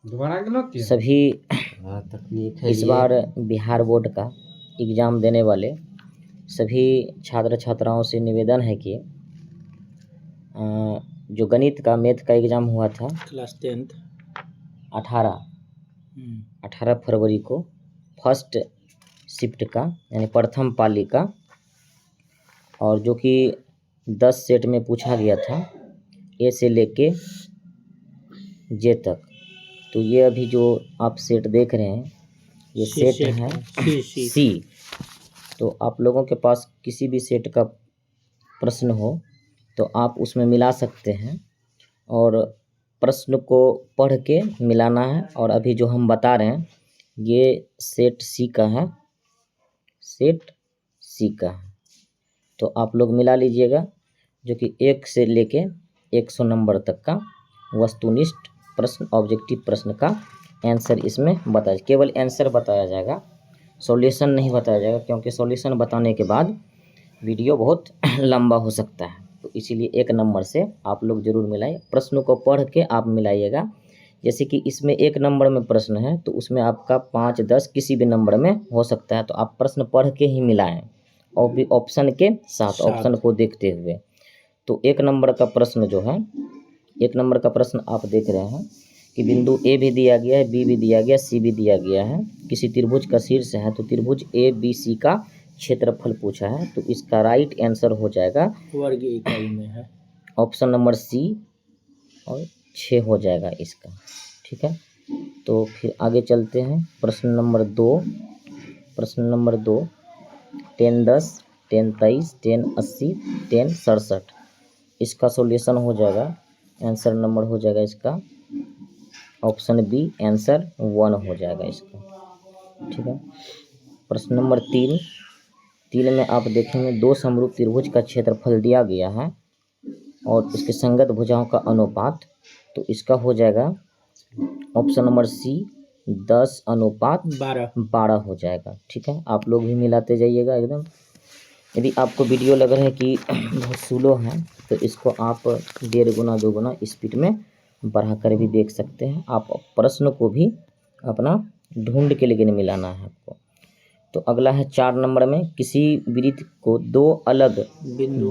सभी इस बार बिहार बोर्ड का एग्ज़ाम देने वाले सभी छात्र छात्राओं से निवेदन है कि जो गणित का मैथ का एग्ज़ाम हुआ था क्लास 10th 18 फरवरी को फर्स्ट शिफ्ट का यानी प्रथम पाली का, और जो कि 10 सेट में पूछा गया था ए से लेके जे तक। तो ये अभी जो आप सेट देख रहे हैं ये सेट है सी। तो आप लोगों के पास किसी भी सेट का प्रश्न हो तो आप उसमें मिला सकते हैं और प्रश्न को पढ़ के मिलाना है। और अभी जो हम बता रहे हैं ये सेट सी का है, सेट सी का है। तो आप लोग मिला लीजिएगा, जो कि 1 से लेके 100 नंबर तक का वस्तुनिष्ठ प्रश्न, ऑब्जेक्टिव प्रश्न का आंसर इसमें बताया। केवल आंसर बताया जाएगा, सॉल्यूशन नहीं बताया जाएगा, क्योंकि सॉल्यूशन बताने के बाद वीडियो बहुत लंबा हो सकता है। तो इसीलिए 1 नंबर से आप लोग ज़रूर मिलाएं। प्रश्न को पढ़ के आप मिलाइएगा। जैसे कि इसमें 1 नंबर में प्रश्न है तो उसमें आपका 5, 10 किसी भी नंबर में हो सकता है। तो आप प्रश्न पढ़ के ही मिलाएं और भी ऑप्शन के साथ, ऑप्शन को देखते हुए। तो 1 नंबर का प्रश्न जो है, 1 नंबर का प्रश्न आप देख रहे हैं कि बिंदु ए भी दिया गया है, बी भी दिया गया, सी भी दिया गया है। किसी त्रिभुज का शीर्ष है तो त्रिभुज ए बी सी का क्षेत्रफल पूछा है। तो इसका राइट आंसर हो जाएगा वर्ग इकाई में है ऑप्शन नंबर सी, और 6 हो जाएगा इसका। ठीक है, तो फिर आगे चलते हैं। प्रश्न नंबर 2, प्रश्न नंबर 2 10 10 10 23 10 80 10 67। इसका सॉल्यूशन हो जाएगा, आंसर नंबर हो जाएगा इसका ऑप्शन बी, आंसर 1 हो जाएगा इसका। ठीक है, प्रश्न नंबर 3 में आप देखेंगे 2 समरूप त्रिभुज का क्षेत्रफल दिया गया है और उसके संगत भुजाओं का अनुपात। तो इसका हो जाएगा ऑप्शन नंबर सी, 10:12 हो जाएगा। ठीक है, आप लोग भी मिलाते जाइएगा एकदम। यदि आपको वीडियो लग रहा है कि बहुत स्लो है तो इसको आप 1.5 गुना 2 गुना स्पीड में बढ़ा कर भी देख सकते हैं। आप प्रश्न को भी अपना ढूंढ के लेकिन मिलाना है आपको। तो अगला है 4 नंबर में, किसी वृत्त को 2 अलग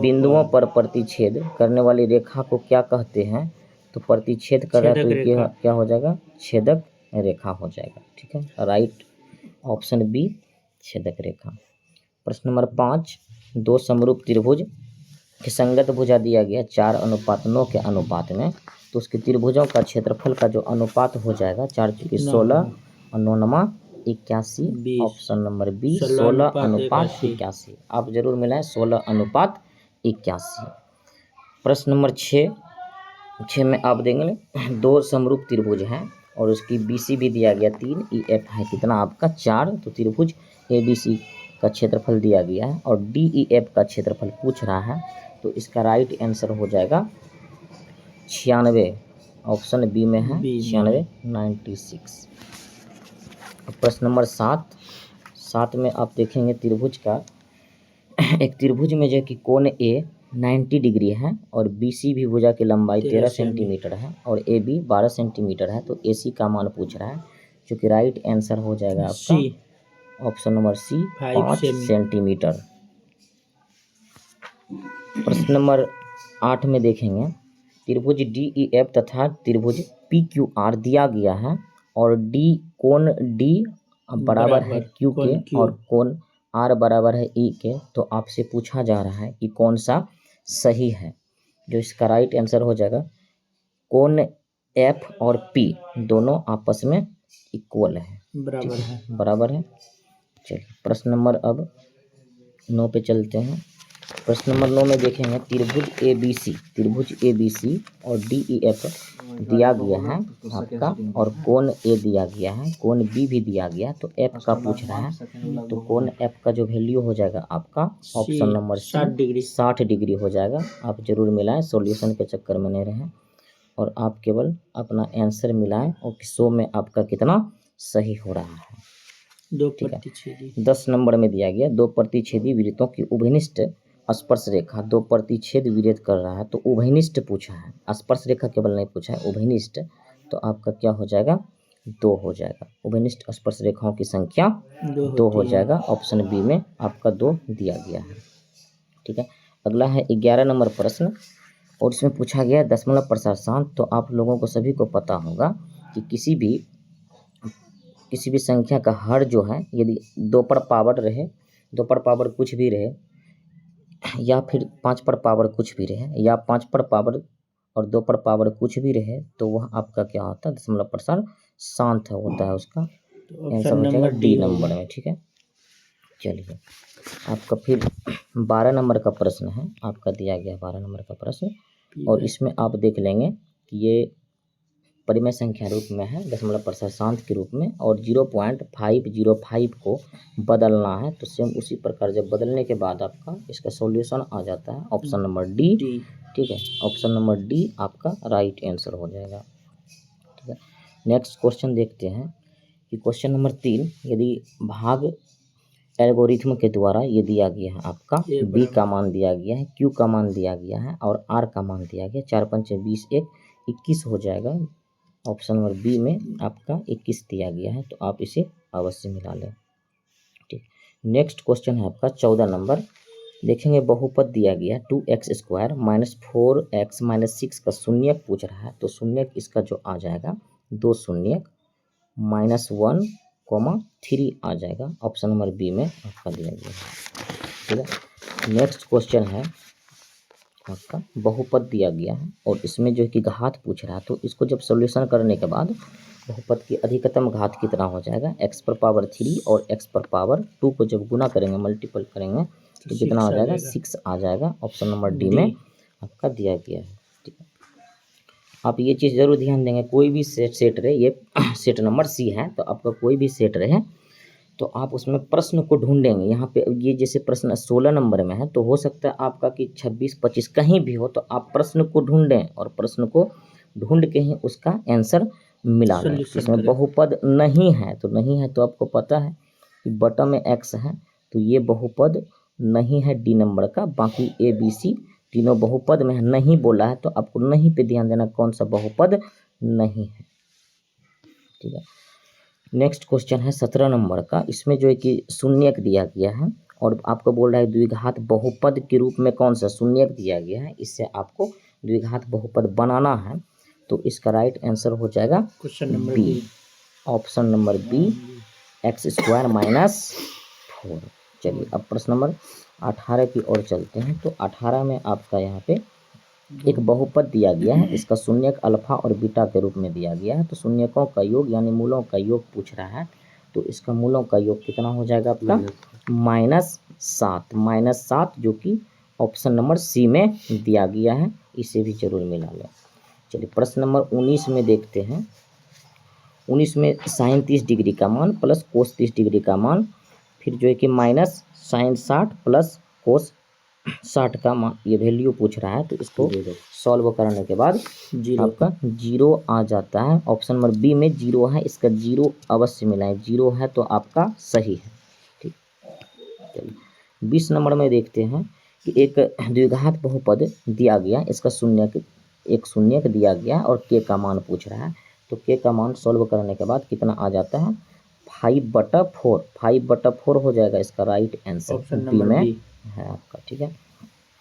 बिंदुओं पर प्रतिच्छेद करने वाली रेखा को क्या कहते हैं? तो प्रतिच्छेद कर रहा है तो ये क्या हो जाएगा? छेदक रेखा हो जाएगा। ठीक है, राइट ऑप्शन बी, छेदक रेखा। प्रश्न नंबर 5, 2 समरूप त्रिभुज की संगत भुजा दिया गया 4:9 के अनुपात में। तो उसके त्रिभुजों का क्षेत्रफल का जो अनुपात हो जाएगा 4 × 16 और 9 81, ऑप्शन नंबर बी, 16:81। आप जरूर मिलाएं 16:81। प्रश्न नंबर 6 में आप देंगे 2 समरूप त्रिभुज हैं और उसकी BC भी दिया गया 3, EF है कितना आपका 4। तो त्रिभुज ABC का क्षेत्रफल दिया गया है और DEF का क्षेत्रफल पूछ रहा है। तो इसका राइट आंसर हो जाएगा 96, ऑप्शन बी में है 96, 96। प्रश्न नंबर 7 में आप देखेंगे त्रिभुज का एक त्रिभुज में जो कि कोण A 90 डिग्री है और BC भी भुजा की लंबाई 13 सेंटीमीटर है और AB 12 सेंटीमीटर है। तो AC का मान पूछ रहा है, जो कि राइट आंसर हो जाएगा आपका ऑप्शन नंबर सी, 5 सेंटीमीटर। प्रश्न नंबर 8 में देखेंगे त्रिभुज DEF तथा त्रिभुज PQR दिया गया है और कोण D बराबर है Q के और कोण R बराबर है E के। तो आपसे पूछा जा रहा है कि कौन सा सही है। जो इसका राइट आंसर हो जाएगा कोण F और P दोनों आपस में इक्वल है, बराबर है। चलिए प्रश्न नंबर अब 9 पे चलते हैं। प्रश्न नंबर 9 में देखेंगे त्रिभुज ABC और DEF दिया गया है आपका और कोण A दिया गया है, कोण B भी दिया गया। तो F का पूछ रहा है, तो कोण F का जो वैल्यू हो जाएगा आपका ऑप्शन नंबर सी, 60 डिग्री हो जाएगा। आप जरूर मिलाएं, सॉल्यूशन के चक्कर में नहीं रहें और आप केवल अपना आंसर मिलाएं और 100 में आपका कितना सही हो रहा है। 10 नंबर में दिया गया 2 प्रतिच्छेदी वृत्तों की उभयनिष्ठ स्पर्श रेखा 2 प्रतिच्छेद विरेद कर रहा है। तो उभयनिष्ठ पूछा है, स्पर्श रेखा केवल नहीं पूछा है, उभयनिष्ठ। तो आपका क्या हो जाएगा 2 हो जाएगा। उभयनिष्ठ स्पर्श रेखाओं की संख्या 2 हो होती है। जाएगा। ऑप्शन बी में आपका 2 दिया गया है। ठीक है, अगला है 11 नंबर प्रश्न और इसमें पूछा गया दशमलव प्रसार शांत। तो आप लोगों को सभी को पता होगा कि किसी भी संख्या का हर जो है यदि 2 पर पावर रहे, 2 पर पावर कुछ भी रहे, या फिर 5 पर पावर कुछ भी रहे, या 5 पर पावर और 2 पर पावर कुछ भी रहे, तो वह आपका क्या होता है, दशमलव प्रसार शांत होता है। उसका तो आंसर ऑप्शन हो जाएगा नंबर डी डी नंबर होगा। में। ठीक है, चलिए आपका फिर 12 नंबर का प्रश्न है, आपका दिया गया 12 नंबर का प्रश्न, और इसमें आप देख लेंगे कि ये परिमेय संख्या रूप में है, दशमलव प्रसार शांत के रूप में, और 0.505 को बदलना है। तो सेम उसी प्रकार जब बदलने के बाद आपका इसका सॉल्यूशन आ जाता है ऑप्शन नंबर डी। ठीक है, ऑप्शन नंबर डी आपका राइट आंसर हो जाएगा। ठीक है, नेक्स्ट क्वेश्चन देखते हैं कि क्वेश्चन नंबर 3, यदि भाग एल्गोरिथम के द्वारा ये दिया गया है आपका बी का मान दिया गया है, क्यू का मान दिया गया है और आर का मान दिया गया, 4 5 20 21 हो जाएगा। ऑप्शन नंबर बी में आपका 21 दिया गया है, तो आप इसे अवश्य मिला लें। ठीक, नेक्स्ट क्वेश्चन है आपका 14 नंबर, देखेंगे बहुपद दिया गया 2x² माइनस 4x माइनस 6 का शून्यक पूछ रहा है। तो शून्यक इसका जो आ जाएगा 2 शून्यक -1,3 आ जाएगा। ऑप्शन नंबर बी में आपका दिया गया है। ठीक है, नेक्स्ट क्वेश्चन है आपका बहुपद दिया गया है और इसमें जो है कि घात पूछ रहा है। तो इसको जब सॉल्यूशन करने के बाद बहुपद की अधिकतम घात कितना हो जाएगा, x पर पावर 3 और x पर पावर 2 को जब गुना करेंगे, मल्टीपल करेंगे, तो कितना हो जाएगा, 6 आ जाएगा। ऑप्शन नंबर डी में आपका दिया गया है। ठीक है, आप ये चीज़ जरूर ध्यान देंगे, कोई भी सेट रहे, ये सेट नंबर सी है, तो आपका कोई भी सेट रहे तो आप उसमें प्रश्न को ढूंढेंगे। यहाँ पे ये जैसे प्रश्न 16 नंबर में है, तो हो सकता है आपका कि 26 25 कहीं भी हो, तो आप प्रश्न को ढूंढें और प्रश्न को ढूंढ के ही उसका आंसर मिला लें। इसमें बहुपद नहीं है तो नहीं है, तो आपको पता है कि बटन में एक्स है, तो ये बहुपद नहीं है डी नंबर का। बाकी ए बी सी तीनों बहुपद में नहीं बोला है, तो आपको नहीं पे ध्यान देना कौन सा बहुपद नहीं है। ठीक है, नेक्स्ट क्वेश्चन है 17 नंबर का, इसमें जो है कि शून्यक दिया गया है और आपको बोल रहा है द्विघात बहुपद के रूप में कौन सा शून्यक दिया गया है, इससे आपको द्विघात बहुपद बनाना है। तो इसका राइट आंसर हो जाएगा question number B, option number B, x² minus 4। चलिए अब प्रश्न नंबर 18 की ओर चलते हैं। तो 18 में आपका यहाँ पे एक बहुपद दिया गया है, इसका शून्यक अल्फा और बीटा के रूप में दिया गया है। तो शून्यकों का योग यानी मूलों का योग पूछ रहा है, तो इसका मूलों का योग कितना हो जाएगा आपका, -7 जो कि ऑप्शन नंबर सी में दिया गया है, इसे भी जरूर मिला लें। चलिए प्रश्न नंबर 19 में देखते हैं। 19 में साइन 30 डिग्री का मान प्लस कोस 30 डिग्री का मान, फिर जो है कि माइनस साइन 60 प्लस कोस 60 का मान, ये वैल्यू पूछ रहा है। तो इसको सॉल्व करने के बाद आपका 0 आ जाता है। ऑप्शन नंबर बी में 0 है, इसका 0 अवश्य मिलाएं, 0 है तो आपका सही है। ठीक, चलिए 20 नंबर में देखते हैं कि एक द्विघात बहुपद दिया गया, इसका एक शून्यक दिया गया और के का मान पूछ रहा है। तो के का मान सॉल्व करने के बाद कितना आ जाता है, 5/4 हो जाएगा इसका राइट आंसर बी में है आपका। ठीक है,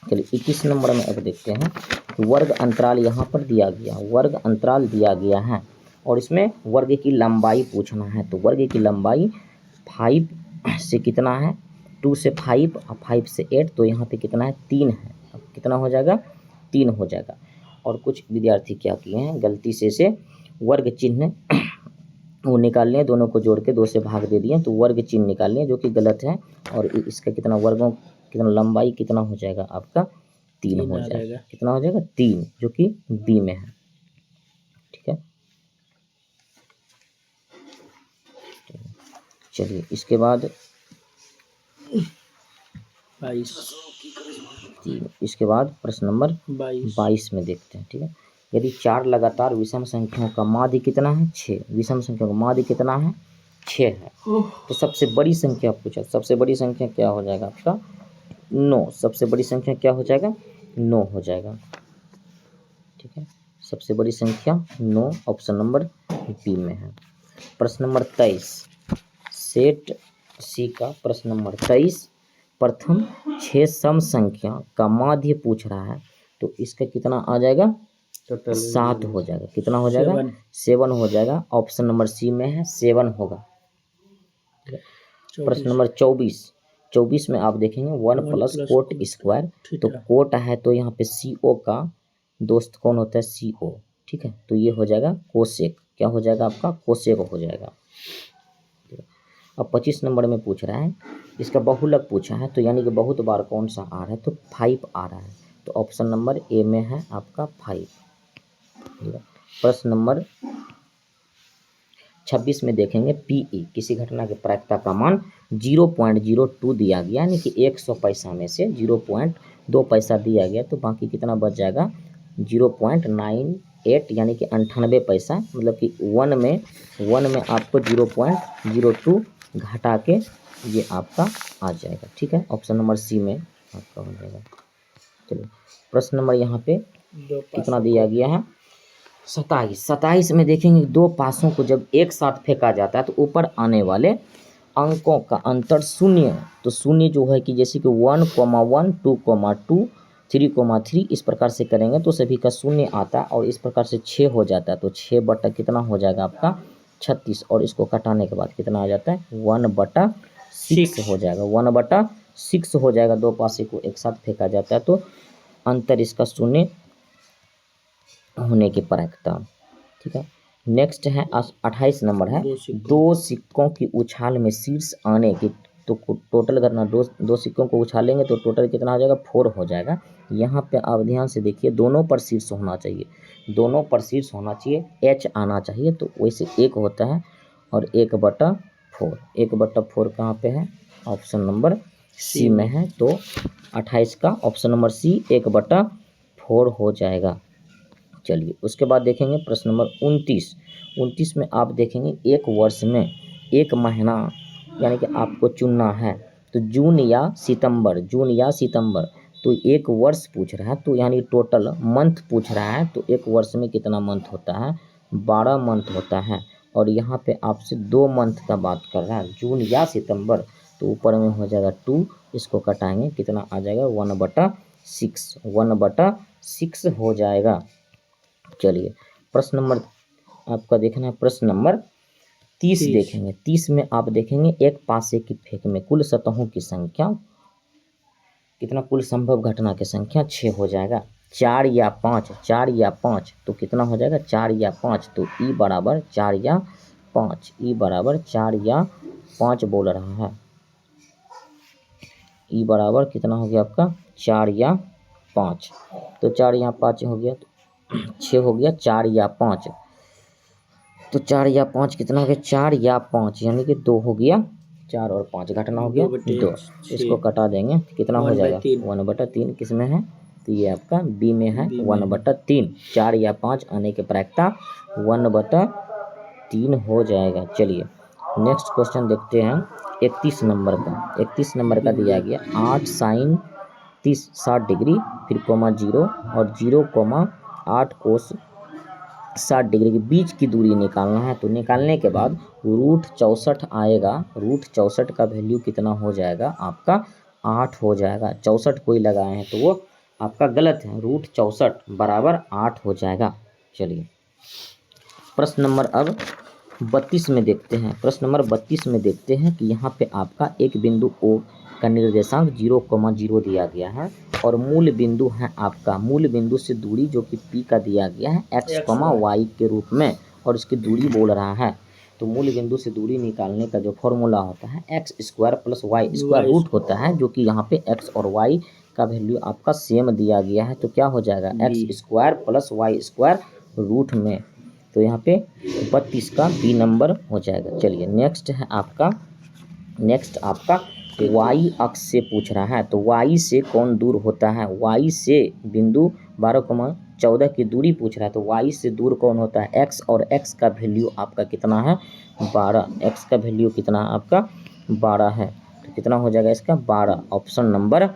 चलिए 21 नंबर में अब देखते हैं कि वर्ग अंतराल यहाँ पर दिया गया, वर्ग अंतराल दिया गया है और इसमें वर्ग की लंबाई पूछना है। तो वर्ग की लंबाई 5 से कितना है, 2 से 5 और 5 से 8, तो यहाँ पे कितना है, 3 है। अब कितना हो जाएगा, 3 हो जाएगा। और कुछ विद्यार्थी क्या किए हैं, गलती से वर्ग चिन्ह वो निकाल लें, दोनों को जोड़ के 2 से भाग दे दिए, तो वर्ग चिन्ह निकाल लें, जो कि गलत है। और इसका कितना वर्गों कितना लंबाई कितना हो जाएगा आपका, 3 हो जाएगा। कितना हो जाएगा, 3, जो कि बी में है। ठीक है, चलिए इसके बाद 22, इसके बाद प्रश्न नंबर 22 में देखते हैं। ठीक है, यदि 4 लगातार विषम संख्याओं का माध्य कितना है, 6, विषम संख्याओं का माध्य कितना है, 6 है। तो सबसे बड़ी संख्या पूछा, सबसे बड़ी संख्या क्या हो जाएगा आपका, 9। सबसे बड़ी संख्या क्या हो जाएगा, 9 हो जाएगा। ठीक है, सबसे बड़ी संख्या 9, ऑप्शन नंबर बी में है। प्रश्न नंबर 23 सेट सी का प्रश्न नंबर 23 प्रथम 6 सम संख्या का माध्य पूछ रहा है, तो इसका कितना आ जाएगा? टोटल 7 हो जाएगा। कितना हो जाएगा? 7 हो जाएगा। ऑप्शन नंबर सी में है 7 होगा। प्रश्न नंबर 24 में आप देखेंगे 1 प्लस कोट स्क्वायर, तो कोट है तो यहाँ पे CO का दोस्त कौन होता है? CO, ठीक है, तो ये हो जाएगा कोसेक। क्या हो जाएगा आपका? कोसेक हो जाएगा। अब 25 नंबर में पूछ रहा है, इसका बहुलक पूछा है, तो यानी कि बहुत बार कौन सा आ रहा है? तो 5 आ रहा है, तो ऑप्शन नंबर ए में है आपका 5। प्रश्न नंबर 26 में देखेंगे PE किसी घटना के प्रायिकता का मान 0.02 दिया गया, यानी कि 100 पैसा में से 0.2 पैसा दिया गया, तो बाकी कितना बच जाएगा? 0.98 यानी कि 98 पैसा, मतलब कि 1 में आपको 0.02 घटा के ये आपका आ जाएगा। ठीक है, ऑप्शन नंबर सी में आपका हो जाएगा। चलिए प्रश्न नंबर यहाँ पे कितना दिया गया है? 27 में देखेंगे 2 पासों को जब एक साथ फेंका जाता है तो ऊपर आने वाले अंकों का अंतर शून्य, तो शून्य जो है कि जैसे कि 1,1, 2,2, 3,3 इस प्रकार से करेंगे तो सभी का शून्य आता है, और इस प्रकार से 6 हो जाता है, तो 6 बटा कितना हो जाएगा आपका? 36, और इसको घटाने के बाद कितना आ जाता है? 1/6 हो जाएगा। 1/6 हो जाएगा। 2 पासे को एक साथ फेंका जाता है तो अंतर इसका शून्य होने की प्रायिकता। ठीक है, नेक्स्ट है 28 नंबर है 2 सिक्कों की उछाल में शीर्ष आने की, तो टोटल करना, दो सिक्कों को उछालेंगे तो टोटल कितना हो जाएगा? 4 हो जाएगा। यहाँ पे आप ध्यान से देखिए, दोनों पर शीर्ष होना चाहिए, दोनों पर शीर्ष होना चाहिए, H आना चाहिए, तो वैसे 1 होता है और 1/4। 1/4 कहाँ पे है? ऑप्शन नंबर सी में है, तो 28 का ऑप्शन नंबर सी 1/4 हो जाएगा। चलिए उसके बाद देखेंगे प्रश्न नंबर 29 में आप देखेंगे एक वर्ष में एक महीना यानी कि आपको चुनना है, तो जून या सितंबर, तो एक वर्ष पूछ रहा है, तो यानी टोटल मंथ पूछ रहा है, तो एक वर्ष में कितना मंथ होता है? 12 मंथ होता है, और यहाँ पे आपसे 2 मंथ का बात कर रहा है, जून या सितंबर, तो ऊपर में हो जाएगा 2, इसको कटाएंगे कितना आ जाएगा? 1/6 हो जाएगा। चलिए प्रश्न नंबर आपका देखना है, प्रश्न नंबर 30 देखेंगे। 30 में आप देखेंगे एक पासे की फेंक में कुल सतहों की संख्या कितना? कुल संभव घटना की संख्या 6 हो जाएगा। 4 या 5, तो कितना हो जाएगा? 4 या 5, तो E बराबर 4 या 5, E बराबर 4 या 5 बोल रहा है। E बराबर कितना हो गया आपका? 4 या 5, तो 4 या 5 हो गया, तो 6 हो गया, 4 या 5, तो 4 या 5 कितना हो गया? 4 या 5 यानी कि 2 हो गया, 4 और 5 घटना हो गया 2, इसको कटा देंगे कितना हो जाएगा? 1/3 किस में है? तो ये आपका बी में है, 1/3। 4 या 5 आने के प्रायिकता 1/3 हो जाएगा। चलिए नेक्स्ट क्वेश्चन देखते हैं 31 नंबर का। 31 नंबर का दिया गया 8 sin 60 डिग्री फिर कोमा 0 और 0,8 कोस 60 डिग्री के बीच की दूरी निकालना है, तो निकालने के बाद √64 आएगा। √64 का वैल्यू कितना हो जाएगा आपका? 8 हो जाएगा। 64 कोई लगाए हैं तो वो आपका गलत है, √64 बराबर 8 हो जाएगा। चलिए प्रश्न नंबर अब 32 में देखते हैं। प्रश्न नंबर 32 में देखते हैं कि यहाँ पे आपका एक बिंदु O का निर्देशांक 0,0 दिया गया है, और मूल बिंदु है आपका, मूल बिंदु से दूरी जो कि P का दिया गया है x, y के रूप में, और इसकी दूरी बोल रहा है। तो मूल बिंदु से दूरी निकालने का जो फॉर्मूला होता है x² + y² रूट होता है, जो कि यहाँ पे x और y का वैल्यू आपका सेम दिया गया है, तो क्या हो जाएगा? x² + y² रूट में, तो यहाँ पे 32 का बी नंबर हो जाएगा। चलिए नेक्स्ट आपका y अक्ष से पूछ रहा है, तो y से कौन दूर होता है? y से बिंदु 12,14 की दूरी पूछ रहा है, तो y से दूर कौन होता है? x, और x का वैल्यू आपका कितना है? 12। x का वैल्यू कितना आपका? 12 है, तो कितना हो जाएगा इसका? 12। ऑप्शन नंबर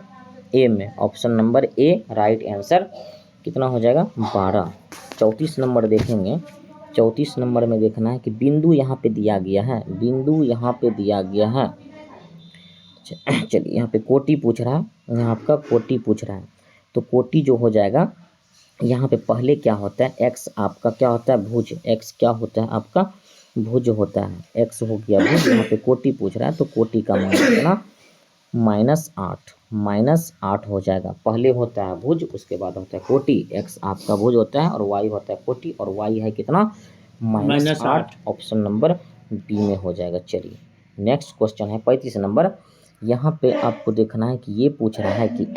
ए में, option number A right answer कितना हो जाएगा? 12। 34 नंबर देखेंगे। 34 नंबर में देखना है कि बिंदु यहाँ पे दिया गया है, बिंदु यहाँ पे दिया गया है। चलिए यहाँ पे कोटि पूछ रहा है, यहाँ आपका कोटि पूछ रहा है, तो कोटि जो हो जाएगा यहाँ पे पहले क्या होता है, एक्स आपका क्या होता है, भुज, एक्स क्या होता है आपका भुज होता है, एक्स हो गया भुज। यहाँ पे कोटि पूछ रहा है तो कोटि का मान कितना, -8 हो जाएगा। पहले होता है भुज, उसके बाद होता है कोटि। एक्स आपका भुज होता है और वाई होता है कोटि, और वाई है कितना, -8। ऑप्शन नंबर बी में हो जाएगा। चलिए नेक्स्ट क्वेश्चन है 35 नंबर। यहाँ पे आपको देखना है कि ये पूछ रहा है कि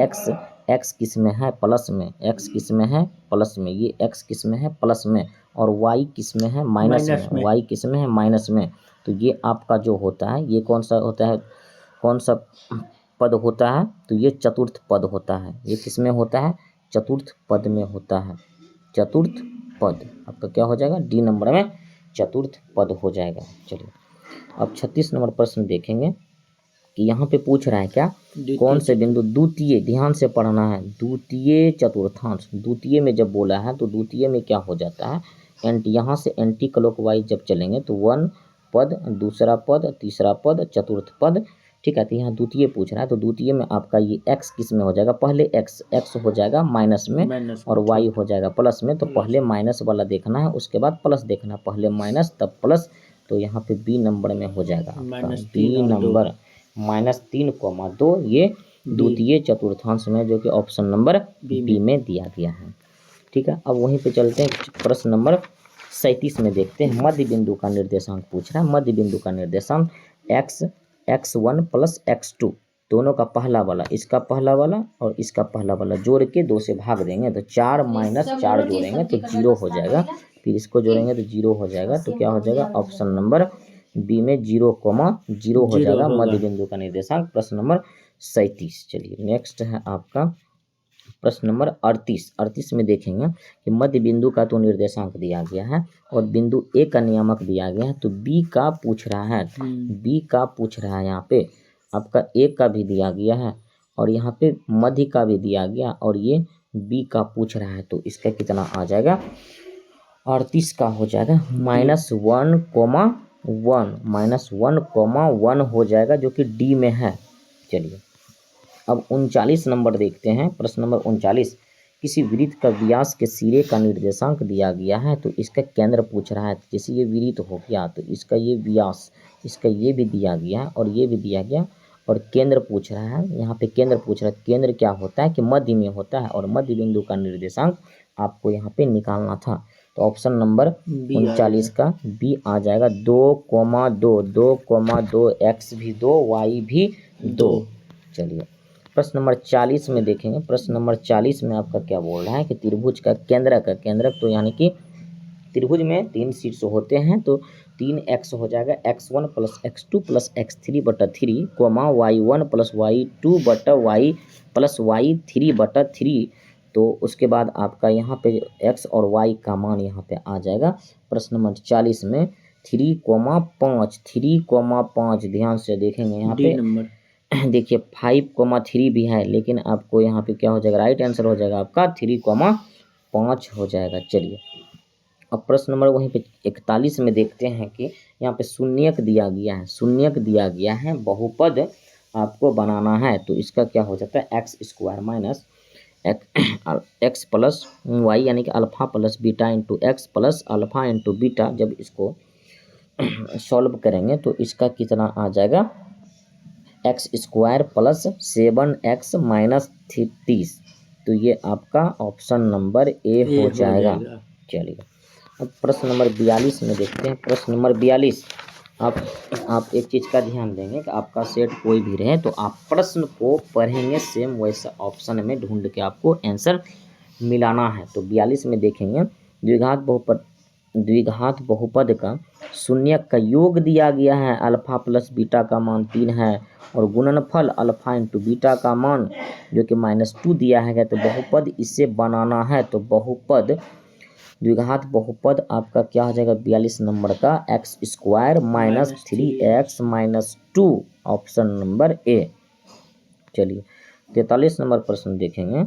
एक्स किस में है, प्लस में, एक्स किस में है प्लस में, ये एक्स किस में है प्लस में, और वाई किस में है माइनस में, वाई किस में है माइनस में। तो ये आपका जो होता है ये कौन सा होता है, कौन सा पद होता है, तो ये चतुर्थ पद होता है। ये किस में होता है, चतुर्थ पद में होता है, चतुर्थ पद आपका क्या हो जाएगा, डी नंबर में चतुर्थ पद हो जाएगा। चलिए अब 36 नंबर प्रश्न देखेंगे कि यहाँ पे पूछ रहा है क्या, कौन से बिंदु, द्वितीय, ध्यान से पढ़ना है, द्वितीय चतुर्थांश। द्वितीय में जब बोला है तो द्वितीय में क्या हो जाता है, एंटी, यहाँ से एंटी क्लॉकवाइज जब चलेंगे तो 1 पद, दूसरा पद, तीसरा पद, चतुर्थ पद, ठीक है। तो यहाँ द्वितीय पूछ रहा है तो द्वितीय में आपका ये एक्स किस में हो जाएगा, पहले एक्स हो जाएगा माइनस में और वाई हो जाएगा प्लस में। तो पहले माइनस वाला देखना है, उसके बाद प्लस देखना है, पहले माइनस तब प्लस। तो यहाँ पे बी नंबर में हो जाएगा आपका बी नंबर, -3,2 ये द्वितीय चतुर्थांश में, जो कि ऑप्शन नंबर बी में दिया गया है। ठीक है, अब वहीं पे चलते हैं प्रश्न नंबर 37 में देखते हैं। मध्य बिंदु का निर्देशांक पूछ रहा है। मध्य बिंदु का निर्देशांक x1 + x2 दोनों का पहला वाला, इसका पहला वाला और इसका पहला वाला जोड़ के 2 से भाग देंगे तो 4 - 4 जोड़ेंगे तो 0 हो जाएगा, फिर इसको जोड़ेंगे तो 0 हो जाएगा। तो क्या हो जाएगा, ऑप्शन नंबर बी में 0,0 हो जाएगा मध्य बिंदु का निर्देशांक। प्रश्न नंबर 37। चलिए नेक्स्ट है आपका प्रश्न नंबर 38 में देखेंगे कि मध्य बिंदु का तो निर्देशांक दिया गया है और बिंदु ए का नियामक दिया गया है। तो बी का पूछ रहा है, बी का पूछ रहा है, यहाँ पे आपका ए का भी दिया गया है और यहाँ पे मध्य का भी दिया गया और ये बी का पूछ रहा है। तो इसका कितना आ जाएगा, 38 का हो जाएगा -1,1 हो जाएगा, जो कि डी में है। चलिए अब 39 नंबर देखते हैं। प्रश्न नंबर 39, किसी वृत्त का व्यास के सिरे का निर्देशांक दिया गया है तो इसका केंद्र पूछ रहा है। जैसे ये वृत्त हो गया तो इसका ये व्यास, इसका ये भी दिया गया और ये भी दिया गया और केंद्र पूछ रहा है। यहाँ पे केंद्र पूछ रहा है, केंद्र क्या होता है कि मध्य में होता है और मध्य बिंदु का निर्देशांक आपको यहाँ पे निकालना था। तो ऑप्शन नंबर 39 का बी आ जाएगा, 2,2 एक्स भी 2 वाई भी 2। चलिए प्रश्न नंबर 40 में देखेंगे। प्रश्न नंबर 40 में आपका क्या बोल रहा है कि त्रिभुज का केंद्रक, तो यानी कि त्रिभुज में 3 शीर्ष होते हैं तो 3x हो जाएगा, x1 + x2 + x3/3, y1 + y2 y + y3/3। तो उसके बाद आपका यहाँ पे x और y का मान यहाँ पे आ जाएगा। प्रश्न नंबर 40 में 3,5 ध्यान से देखेंगे यहाँ पे देखिए 5,3 भी है, लेकिन आपको यहाँ पे क्या हो जाएगा, राइट आंसर हो जाएगा आपका 3,5 हो जाएगा। चलिए अब प्रश्न नंबर वहीं पे 41 में देखते हैं कि यहाँ पे शून्यक दिया गया है, शून्यक दिया गया है, बहुपद आपको बनाना है। तो इसका क्या हो जाता है, x² - x + y यानी कि alpha + beta × x + alpha × beta. जब इसको सॉल्व करेंगे तो इसका कितना आ जाएगा, x² + 7x - 30। तो ये आपका ऑप्शन नंबर ए हो जाएगा। चलिए अब प्रश्न नंबर 42 में देखते हैं। प्रश्न नंबर 42, आप एक चीज़ का ध्यान देंगे कि आपका सेट कोई भी रहे तो आप प्रश्न को पढ़ेंगे सेम वैसा ऑप्शन में ढूंढ के आपको आंसर मिलाना है। तो 42 में देखेंगे द्विघात बहुपद का शून्यक का योग दिया गया है, अल्फा + बीटा का मान 3 है और गुणनफल अल्फा × बीटा का मान जो कि -2 दिया है। तो बहुपद इसे बनाना है। तो बहुपद, द्विघात बहुपद आपका क्या हो जाएगा 42 नंबर का, x² - 3x - 2, option number A. चलिए 43 नंबर प्रश्न देखेंगे।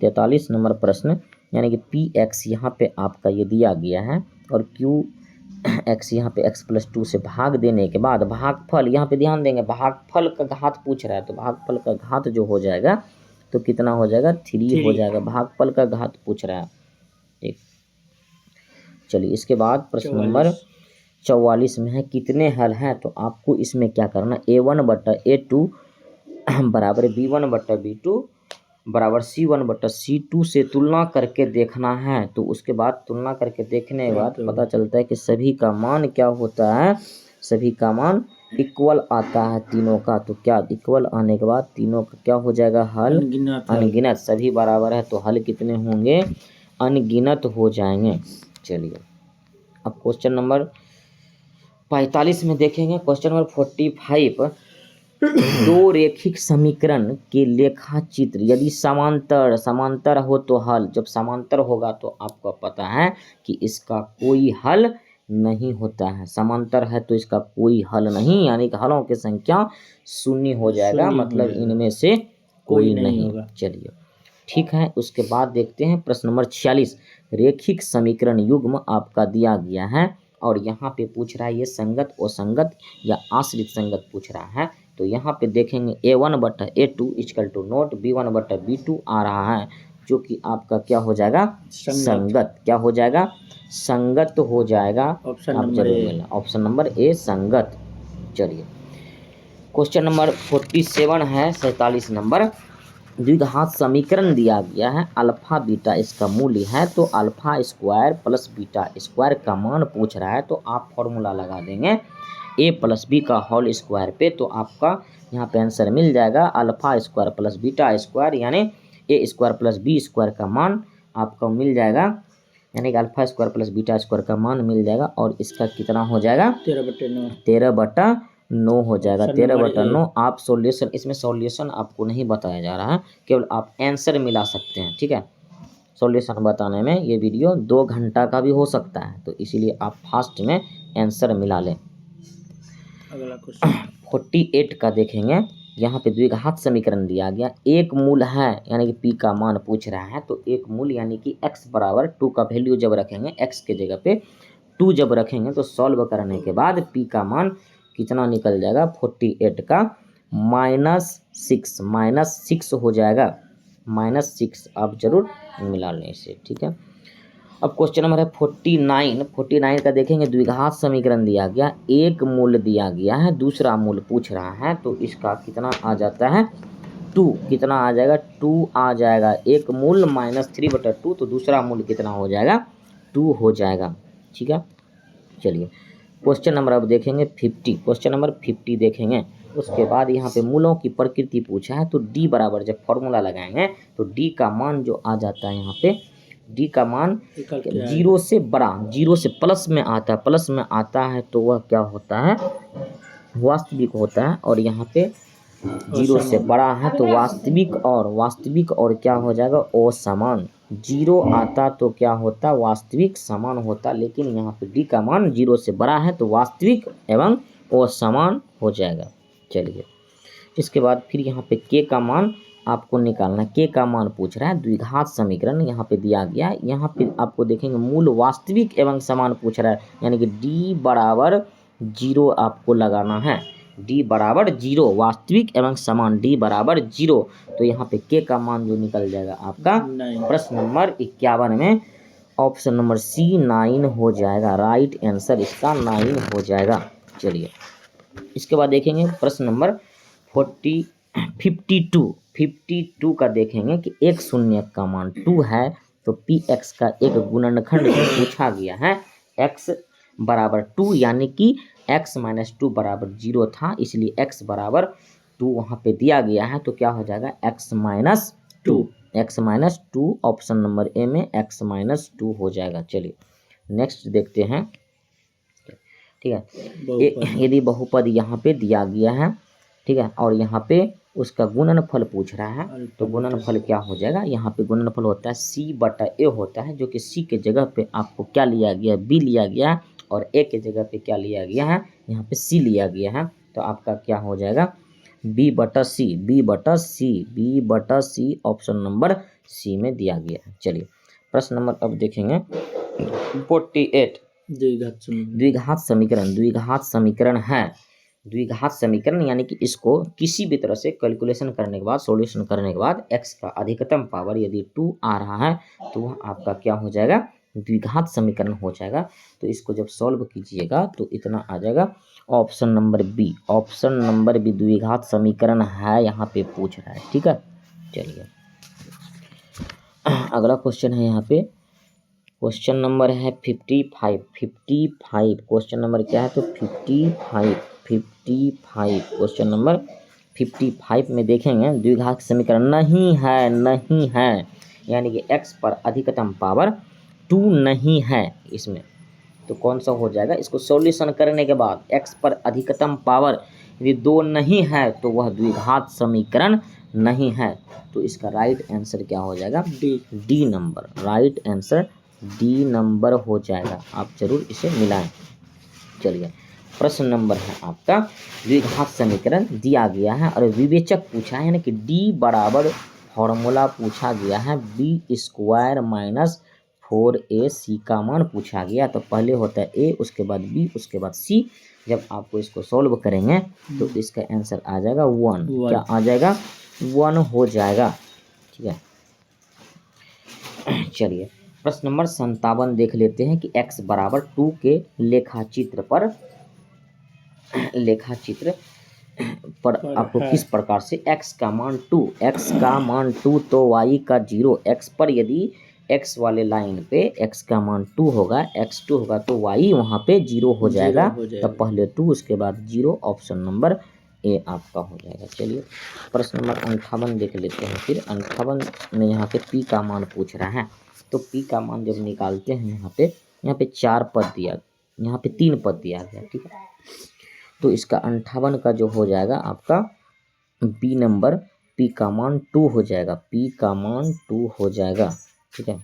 43 नंबर प्रश्न यानी कि px यहाँ पे आपका ये दिया गया है और क्यू एक्स यहाँ पे x+2 से भाग देने के बाद भागफल, यहाँ पे ध्यान देंगे भागफल का घात पूछ रहा है, तो भागफल का घात जो हो जाएगा तो कितना हो जाएगा 3 हो जाएगा, भागफल का घात पूछ रहा है। ठीक, चलिए इसके बाद प्रश्न नंबर 44 में है कितने हल हैं, तो आपको इसमें क्या करना, A1/A2 बराबर B1/B2 बराबर C1/C2 से तुलना करके देखना है। तो उसके बाद तुलना करके देखने के बाद पता चलता है कि सभी का मान क्या होता है, सभी का मान इक्वल आता है तीनों का। तो क्या इक्वल आने के बाद तीनों का क्या हो जाएगा, हल अनगिनत, सभी बराबर है तो हल कितने होंगे, अनगिनत हो जाएंगे। चलिए अब क्वेश्चन नंबर 45 में देखेंगे, क्वेश्चन नंबर 45, दो रेखिक समीकरण के लेखा चित्र यदि समांतर हो तो हल, जब समांतर होगा तो आपको पता है कि इसका कोई हल नहीं होता है, समांतर है तो इसका कोई हल नहीं, यानी कि हलों की संख्या 0 हो जाएगा, मतलब इनमें से कोई नहीं होगा। चलिए ठीक है, उसके बाद देखते हैं प्रश्न नंबर 46, रेखिक समीकरण युग्म आपका दिया गया है और यहाँ पे पूछ रहा है ये संगत असंगत या आश्रित संगत पूछ रहा है। तो यहाँ पे देखेंगे A1/A2 = नोट B1/B2 आ रहा है, जो कि आपका क्या हो जाएगा, संगत, क्या हो जाएगा, संगत हो जाएगा। आप जरूर मिलना, ऑप्शन नंबर ए संगत। चलिए क्वेश्चन नंबर 47 है, 47 नंबर, द्विघात समीकरण दिया गया है, अल्फा बीटा इसका मूल्य है, तो alpha square plus beta square का मान पूछ रहा है। तो आप फॉर्मूला लगा देंगे a+b का होल स्क्वायर पे, तो आपका यहाँ पे आंसर मिल जाएगा alpha square plus beta square, यानी a² + b² का मान आपका मिल जाएगा, यानी कि alpha square plus beta square का मान मिल जाएगा। और इसका कितना हो जाएगा, 13/9 हो जाएगा, 13/9। आप सॉल्यूशन, इसमें सॉल्यूशन आपको नहीं बताया जा रहा है, केवल आप आंसर मिला सकते हैं। ठीक है, सॉल्यूशन बताने में ये वीडियो 2 घंटा का भी हो सकता है, तो इसीलिए आप फास्ट में आंसर मिला लें। अगला क्वेश्चन 48 का देखेंगे, यहाँ पे द्विघात समीकरण दिया गया, एक मूल है यानी कि p का मान पूछ रहा है, तो एक मूल यानी कि x बराबर 2 का वैल्यू जब रखेंगे, x के जगह पे 2 जब रखेंगे तो सॉल्व करने के बाद p का मान कितना निकल जाएगा, 48 का -6 हो जाएगा, -6 आप जरूर मिला लें इसे। ठीक है, अब क्वेश्चन नंबर है 49 का देखेंगे, द्विघात समीकरण दिया गया, एक मूल दिया गया है, दूसरा मूल पूछ रहा है, तो इसका कितना आ जाता है, 2, कितना आ जाएगा, 2 आ जाएगा, एक मूल -3/2, तो दूसरा मूल कितना हो जाएगा, 2 हो जाएगा। ठीक है, चलिए क्वेश्चन नंबर अब देखेंगे 50, क्वेश्चन नंबर 50 देखेंगे, उसके बाद यहाँ पे मूलों की प्रकृति पूछा है, तो d बराबर जब फॉर्मूला लगाएंगे तो d का मान जो आ जाता है, यहाँ पे d का मान 0 से बड़ा, 0 से प्लस में आता है, प्लस में आता है तो वह क्या होता है, वास्तविक होता है, और यहाँ पे 0 से बड़ा है तो वास्तविक और क्या हो जाएगा, असमान। 0 आता तो क्या होता, वास्तविक, समान होता, लेकिन यहाँ पे d का मान 0 से बड़ा है तो वास्तविक एवं असमान हो जाएगा। चलिए इसके बाद फिर यहाँ पे k का मान आपको निकालना, k का मान पूछ रहा है, द्विघात समीकरण यहाँ पे दिया गया, यहाँ पे आपको देखेंगे मूल वास्तविक एवं समान पूछ रहा है, यानी कि d बराबर 0 आपको लगाना है, d बराबर 0, वास्तविक एवं समान, d बराबर 0, तो यहाँ पे k का मान जो निकल जाएगा आपका प्रश्न नंबर 51 में ऑप्शन नंबर C 9 हो जाएगा, राइट आंसर इसका 9 हो जाएगा। चलिए इसके बाद देखेंगे प्रश्न नंबर 52 का देखेंगे कि एक शून्य का मान 2 है, तो px का एक गुणनखंड पूछा गया है, x बराबर 2, यानी कि x - 2 बराबर 0 था, इसलिए x बराबर 2 वहाँ पे दिया गया है, तो क्या हो जाएगा, x - 2, ऑप्शन नंबर ए में x - 2 हो जाएगा। चलिए नेक्स्ट देखते हैं। ठीक है, यदि बहुपद यहाँ पे दिया गया है, ठीक है, और यहाँ पे उसका गुणनफल पूछ रहा है, तो गुणनफल क्या हो जाएगा, यहाँ पे गुणनफल होता है c/a होता है, जो कि c के जगह पे आपको क्या लिया गया, b लिया गया, और a के जगह पे क्या लिया गया है, यहाँ पे c लिया गया है, तो आपका क्या हो जाएगा, b/c, ऑप्शन नंबर c में दिया गया है। चलिए प्रश्न नंबर अब देखेंगे 48, द्विघात समीकरण। द्विघात समीकरण, द्विघात समीकरण है। द्विघात समीकरण यानी कि इसको किसी भी तरह से कैलकुलेशन करने के बाद, सॉल्यूशन करने के बाद x का अधिकतम पावर यदि 2 आ रहा है तो वह आपका क्या हो जाएगा, द्विघात समीकरण हो जाएगा। तो इसको जब सॉल्व कीजिएगा तो इतना आ जाएगा, option number B, option number B द्विघात समीकरण है, यहाँ पे पूछ रहा है। ठीक है, चलिए अगला क्वेश्चन है यहाँ पे, क्वेश्चन नंबर है 55। क्वेश्चन नंबर क्या है तो 55 क्वेश्चन नंबर 55 में देखेंगे द्विघात समीकरण नहीं है यानी कि x पर अधिकतम पावर 2 नहीं है इसमें, तो कौन सा हो जाएगा, इसको सॉल्यूशन करने के बाद x पर अधिकतम पावर यदि 2 नहीं है तो वह द्विघात समीकरण नहीं है। तो इसका राइट आंसर क्या हो जाएगा, D number, right answer D number हो जाएगा। आप जरूर इसे मिलाएं। चलिए प्रश्न नंबर है आपका, द्विघात समीकरण दिया गया है और विवेचक पूछा है, यानी कि डी बराबर फॉर्मूला पूछा गया है, बी स्क्वायर माइनस 4ac का मान पूछा गया। तो पहले होता है a, उसके बाद b, उसके बाद c। जब आपको इसको सॉल्व करेंगे तो इसका आंसर आ जाएगा 1। क्या आ जाएगा, 1 हो जाएगा। ठीक है, चलिए प्रश्न नंबर 57 देख लेते हैं कि x बराबर 2 के लेखाचित्र पर आपको किस प्रकार से x का मान 2 तो y का 0, x पर यदि x वाले लाइन पे x का मान 2 होगा, x2 होगा तो y वहाँ पे 0 हो जाएगा। तो पहले 2 उसके बाद 0, ऑप्शन नंबर ए आपका हो जाएगा। चलिए प्रश्न नंबर 58 देख लेते हैं। फिर 58 में यहाँ पे p का मान पूछ रहा है, तो p का मान जब निकालते हैं यहाँ पे 4 पद दिया, यहाँ पे 3 पद दिया गया। ठीक है, तो इसका 58 का जो हो जाएगा आपका बी नंबर, p का मान 2 हो जाएगा, p का मान 2 हो जाएगा। ठीक है,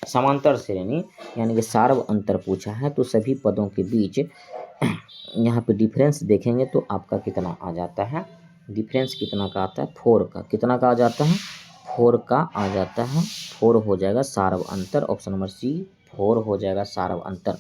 समांतर श्रेणी यानी कि सार्व अंतर पूछा है, तो सभी पदों के बीच यहाँ पे डिफरेंस देखेंगे तो आपका कितना आ जाता है, डिफरेंस कितना का आता है, 4 का। कितना का आ जाता है, 4 का आ जाता है, 4 हो जाएगा सार्व अंतर, ऑप्शन नंबर सी 4 हो जाएगा सार्व अंतर।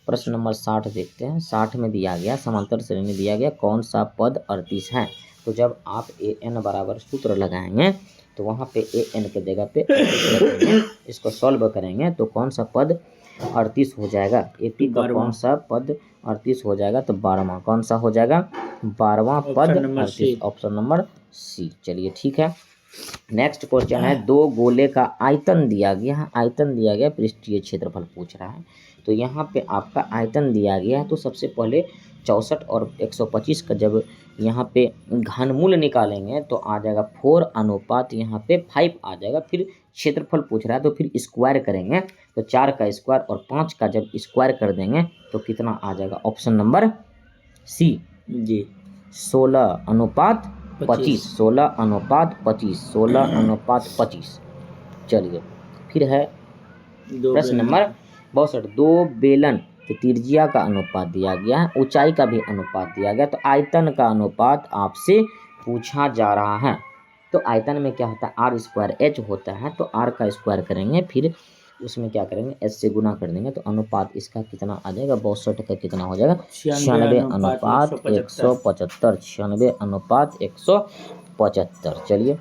प्रश्न नंबर 60 देखते हैं। 60 में दिया गया, समांतर श्रेणी दिया गया, कौन सा पद 38 है। तो जब आप an बराबर सूत्र लगाएंगे तो वहाँ पे an के जगह पे 38 रखेंगे, इसको सॉल्व करेंगे तो कौन सा पद 38 हो जाएगा, AP का कौन सा पद 38 हो जाएगा, तो 12वां कौन सा हो जाएगा, 12वां पद 38, ऑप्शन नंबर सी। चलिए ठीक है, नेक्स्ट क्वेश्चन है, 2 गोले का आयतन दिया गया है, आयतन दिया गया, पृष्ठीय क्षेत्रफल पूछ रहा है। तो यहाँ पे आपका आयतन दिया गया है, तो सबसे पहले 64 और 125 का जब यहाँ पे घनमूल निकालेंगे तो आ जाएगा 4 अनुपात यहाँ पे 5 आ जाएगा। फिर क्षेत्रफल पूछ रहा है तो फिर स्क्वायर करेंगे, तो 4 का स्क्वायर और 5 का जब स्क्वायर कर देंगे तो कितना आ जाएगा, ऑप्शन नंबर सी जी 16 अनुपात 25, 16 अनुपात 25, 16 अनुपात 25। चलिए फिर है प्रश्न नंबर 62, 2 बेलन की त्रिज्या का अनुपात दिया गया है, ऊंचाई का भी अनुपात दिया गया, तो आयतन का अनुपात आपसे पूछा जा रहा है। तो आयतन में क्या होता है, आर स्क्वायर एच होता है, तो आर का स्क्वायर करेंगे, फिर उसमें क्या करेंगे, एच से गुना कर देंगे, तो अनुपात इसका कितना आ जाएगा, 62 का कितना हो जाएगा, 96 अनुपात 175, 96 अनुपात 175। चलिए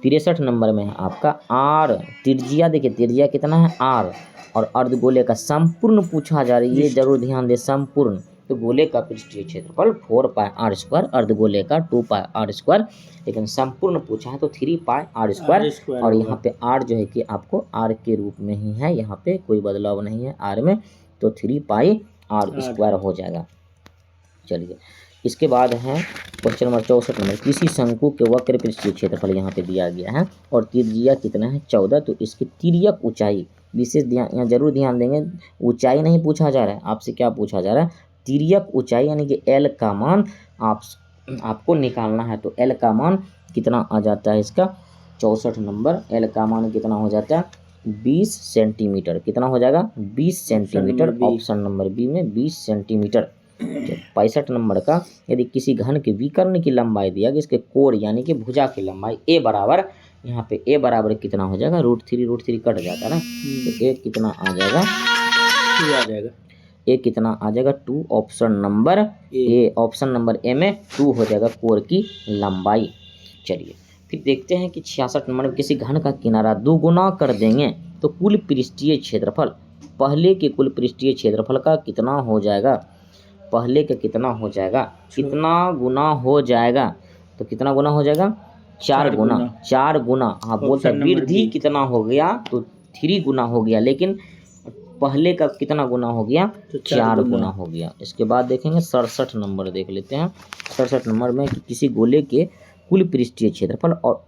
63 नंबर में है आपका आर, त्रिज्या देखिए त्रिज्या कितना है आर, और अर्धगोले का संपूर्ण पूछा जा रहा है, ये जरूर ध्यान दे, संपूर्ण। तो गोले का पृष्ठीय क्षेत्रफल 4 पाई आर स्क्वायर, अर्धगोले का 2 पाई आर स्क्वायर, लेकिन संपूर्ण पूछा है तो 3 पाई आर स्क्वायर। और यहाँ पे आर जो है कि आपको आर के रूप में ही है, यहाँ पे कोई बदलाव नहीं है आर में, तो 3 पाई आर स्क्वायर हो जाएगा। चलिए इसके बाद है क्वेश्चन नंबर 64 नंबर, किसी शंकु के वक्र पृष्ठीय क्षेत्रफल यहाँ पे दिया गया है और त्रिज्या कितना है 14, तो इसकी तिर्यक ऊंचाई विशेष ध्यान, यहाँ जरूर ध्यान देंगे, ऊंचाई नहीं पूछा जा रहा है आपसे, क्या पूछा जा रहा है, तिर्यक ऊंचाई यानी कि एल का मान आपको निकालना है। तो एल का मान कितना आ जाता है इसका, 64 नंबर, एल का मान कितना हो जाता है 20 सेंटीमीटर, कितना हो जाएगा 20 सेंटीमीटर, ऑप्शन नंबर बी में 20 सेंटीमीटर। 65 नंबर का, यदि किसी घन के विकर्ण की लंबाई दिया गया, इसके कोण यानी कि भुजा की लंबाई ए बराबर, यहाँ पे ए बराबर कितना हो जाएगा, √3 कट जाता है ना, तो ए कितना आ जाएगा, 2 आ जाएगा। ए कितना आ जाएगा 2, option number A, option number A में 2 हो जाएगा कोण की लंबाई। चलिए फिर देखते हैं कि 66 नंबर में किसी घन का किनारा दोगुना कर देंगे तो कुल पृष्ठीय क्षेत्रफल पहले के कुल पृष्ठीय क्षेत्रफल का कितना हो जाएगा, पहले का कितना हो जाएगा, कितना गुना हो जाएगा, तो कितना गुना हो जाएगा, 4 गुना, 4 गुना। हाँ बोलते हैं वृद्धि कितना हो गया, तो 3 गुना हो गया, लेकिन पहले का कितना गुना हो गया, तो 4 गुना हो गया। इसके बाद देखेंगे 67 नंबर देख लेते हैं। 67 नंबर में कि किसी गोले के कुल पृष्ठीय क्षेत्रफल और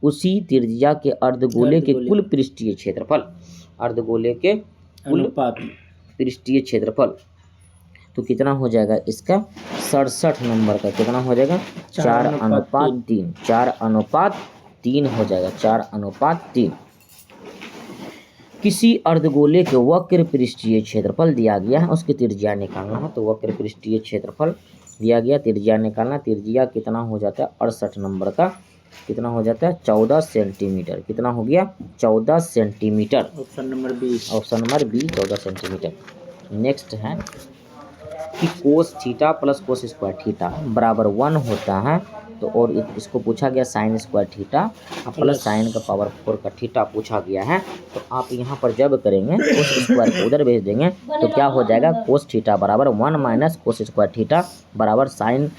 उसी त्रिज्या के अर्धगोले के कुल पृष्ठीय क्षेत्रफल, अर्धगोले के कुल पृष्ठीय क्षेत्रफल, तो कितना हो जाएगा इसका, 67 नंबर का कितना हो जाएगा, 4:3, 4:3 हो जाएगा, 4:3। किसी अर्धगोले के वक्र पृष्ठीय क्षेत्रफल दिया गया है, उसकी त्रिज्या निकालना है, तो वक्र पृष्ठीय क्षेत्रफल दिया गया, त्रिज्या निकालना, त्रिज्या कितना हो जाता है 68 नंबर का, कितना हो जाता है 14 सेंटीमीटर, कितना हो गया 14 centimetre, option number B, option number B 14 centimetre. Next है कि cos theta plus cos square theta बराबर 1 होता है, तो और इसको पूछा गया sine square theta plus sine का पावर 4 का थीटा पूछा गया है, तो आप यहाँ पर जब करेंगे कोस स्क्वायर को उधर भेज देंगे तो क्या हो जाएगा, कोस थीटा बराबर 1 माइनस कोस स्क्वायर थीटा बराबर साइन